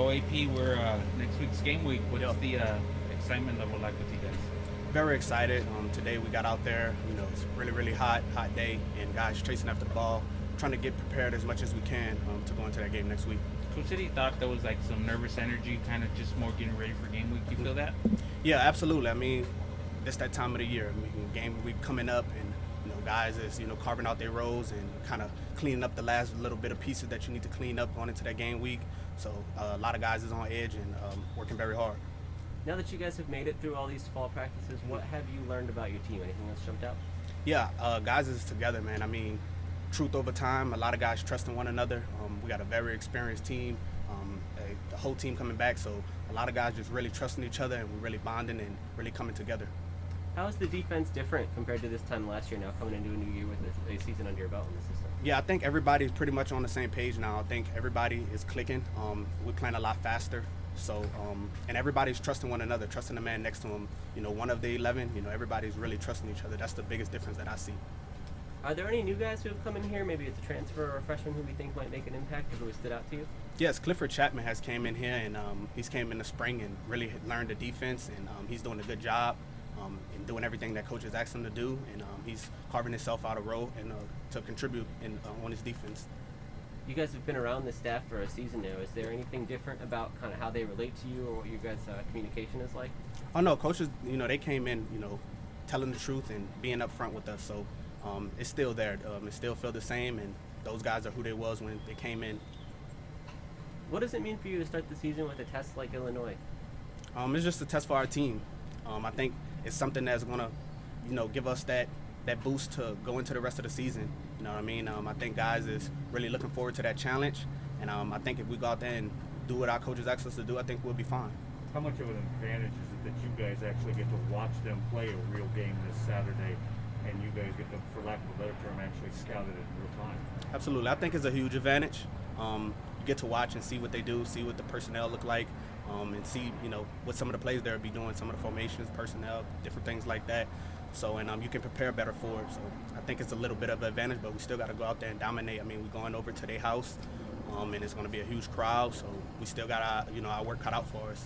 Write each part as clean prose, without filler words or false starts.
Well, AP, we're next week's game week. What's Yep. the excitement level like with you guys? Very excited. Today we got out there. It's really hot day, and guys chasing after the ball, trying to get prepared as much as we can to go into that game next week. Coach said he thought there was like some nervous energy, kind of just more getting ready for game week. You feel that? Yeah, absolutely. I mean, it's that time of the year. I mean, game week coming up, and guys is carving out their roles and kind of cleaning up the last little bit of pieces that you need to clean up going into that game week. So a lot of guys is on edge and working very hard. Now that you guys have made it through all these fall practices, what have you learned about your team? Anything that's jumped out? Yeah, guys is together, man. I mean, truth over time, a lot of guys trusting one another. We got a very experienced team, the whole team coming back, so a lot of guys just really trusting each other, and we're really bonding and really coming together. How is the defense different compared to this time last year, now coming into a new year with a season under your belt in the system? Yeah, I think everybody's pretty much on the same page now. I think everybody is clicking. We're playing a lot faster. So, and everybody's trusting one another, trusting the man next to them. One of the 11, everybody's really trusting each other. That's the biggest difference that I see. Are there any new guys who have come in here? Maybe it's a transfer or a freshman who we think might make an impact, who really stood out to you? Yes, Clifford Chapman has came in here, and he's came in the spring and really learned the defense, and he's doing a good job in doing everything that coaches asked him to do, and he's carving himself out a role and to contribute on his defense. You guys have been around this staff for a season now. Is there anything different about kind of how they relate to you or what your guys' communication is like? Oh no, coaches, they came in, telling the truth and being upfront with us. So it's still there. It still feel the same, and those guys are who they was when they came in. What does it mean for you to start the season with a test like Illinois? It's just a test for our team. I think it's something that's gonna, give us that boost to go into the rest of the season. You know what I mean? I think guys is really looking forward to that challenge, and I think if we go out there and do what our coaches ask us to do, I think we'll be fine. How much of an advantage is it that you guys actually get to watch them play a real game this Saturday, and you guys get to, for lack of a better term, actually scout it in real time? Absolutely. I think it's a huge advantage. You get to watch and see what they do, see what the personnel look like, and see, what some of the plays they'll be doing, some of the formations, personnel, different things like that. So, and you can prepare better for it. So I think it's a little bit of an advantage, but we still got to go out there and dominate. I mean, we're going over to their house, and it's going to be a huge crowd. So we still got our work cut out for us.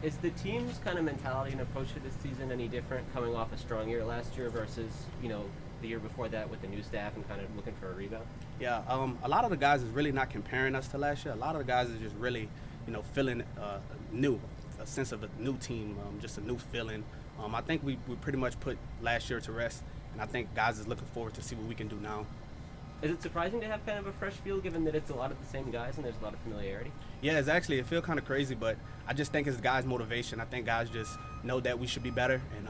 Is the team's kind of mentality and approach to this season any different coming off a strong year last year versus, the year before that with the new staff and kind of looking for a rebound? Yeah, a lot of the guys is really not comparing us to last year. A lot of the guys is just really, feeling new, a sense of a new team, just a new feeling. I think we pretty much put last year to rest, and I think guys is looking forward to see what we can do now. Is it surprising to have kind of a fresh feel given that it's a lot of the same guys and there's a lot of familiarity? Yeah, it feels kind of crazy, but I just think it's guys' motivation. I think guys just know that we should be better, and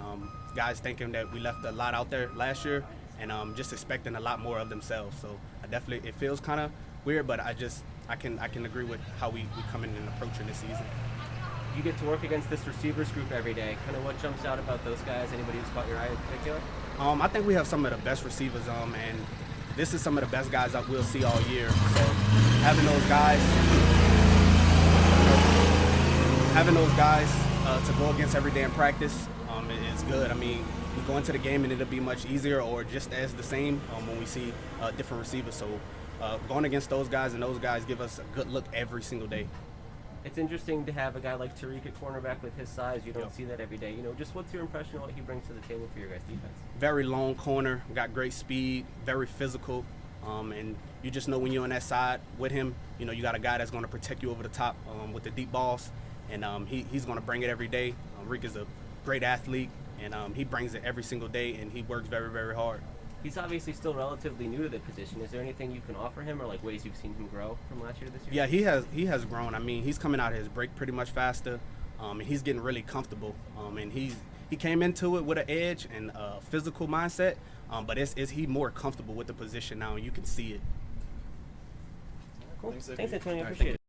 guys thinking that we left a lot out there last year, and just expecting a lot more of themselves. So it feels kind of weird, but I can agree with how we come in and approaching this season. You get to work against this receivers group every day. Kind of what jumps out about those guys? Anybody who's caught your eye in particular? I think we have some of the best receivers, and this is some of the best guys that we'll see all year. So having those guys to go against every day in practice is good. I mean, we go into the game and it'll be much easier or just as the same when we see different receivers. So going against those guys, and those guys give us a good look every single day. It's interesting to have a guy like Tariq at cornerback with his size. You don't see that every day. Just what's your impression of what he brings to the table for your guys' defense? Very long corner, got great speed, very physical, and you just know when you're on that side with him, you got a guy that's going to protect you over the top with the deep balls, and he's going to bring it every day. Rick is a great athlete, and he brings it every single day, and he works very hard. He's obviously still relatively new to the position. Is there anything you can offer him or like ways you've seen him grow from last year to this year? Yeah, he has grown. I mean, he's coming out of his break pretty much faster, and he's getting really comfortable. And he came into it with an edge and a physical mindset, but he more comfortable with the position now, and you can see it. Cool. Thanks, Antonio. I appreciate it.